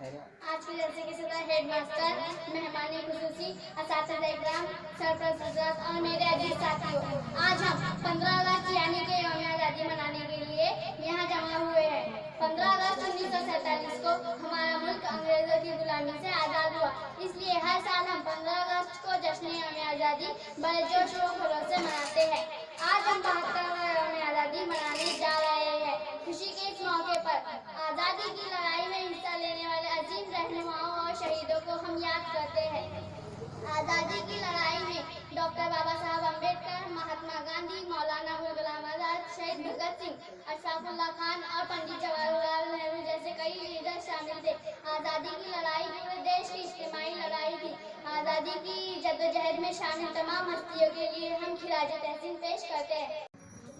आज की जलसे के सदर हेडमास्टर, मेहमानी खुसूसी, असातिज़ा इकराम, सरपरस्त हज़रात और मेरे अजीज साथियों, आज हम 15 अगस्त यानी कि यौम आज़ादी मनाने के लिए यहाँ जमा हुए हैं। 15 अगस्त 1947 को हमारा मुल्क अंग्रेजों की गुलामी से आज़ाद हुआ, इसलिए हर साल हम 15 अगस्त को जश्न यौम आज़ादी बड़े जोश व खरोश से मनाते हैं। आज हम 72वां यौम आज़ादी मनाने जा रहे हैं। खुशी के इस मौके पर आज़ादी की लड़ाई में हिस्सा लेने वाले अजीम रहनुमाओं और शहीदों को हम याद करते हैं। आज़ादी की लड़ाई में डॉक्टर बाबा साहब अम्बेडकर, महात्मा गांधी, मौलाना अबुल कलाम आज़ाद, शहीद भगत सिंह, अशफाकुल्लाह खान और पंडित जवाहरलाल नेहरू जैसे कई लीडर शामिल थे। आज़ादी की लड़ाई पूरे देश की इज्तिमाई लड़ाई थी। आज़ादी की जद्दोजहद में शामिल तमाम हस्तियों के लिए हम खिराज तहसीन पेश करते हैं।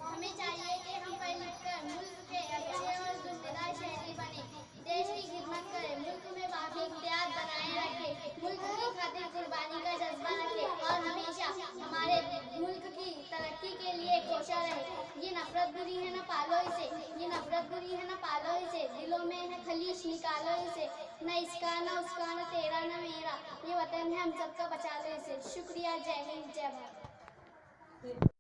हमें चाहिए कि हम पढ़ लिख कर मुल्क के अच्छे और जिम्मेदार शहरी बने, देश की खिदमत करें, मुल्क में बाकी इख्तियार बनाए रखें, मुल्क की खातिर कुर्बानी का जज्बा रखें और हमेशा हमारे मुल्क की तरक्की के लिए कोशा रहे। ये नफरत बुरी है न पालो इसे, ये नफरत बुरी है न पालो इसे, दिलों में है खलीश निकालो इसे, न इसका न उसका न तेरा न मेरा, ये वतन है हम सबका बचा लो इसे। शुक्रिया, जय हिंद, जय भारत।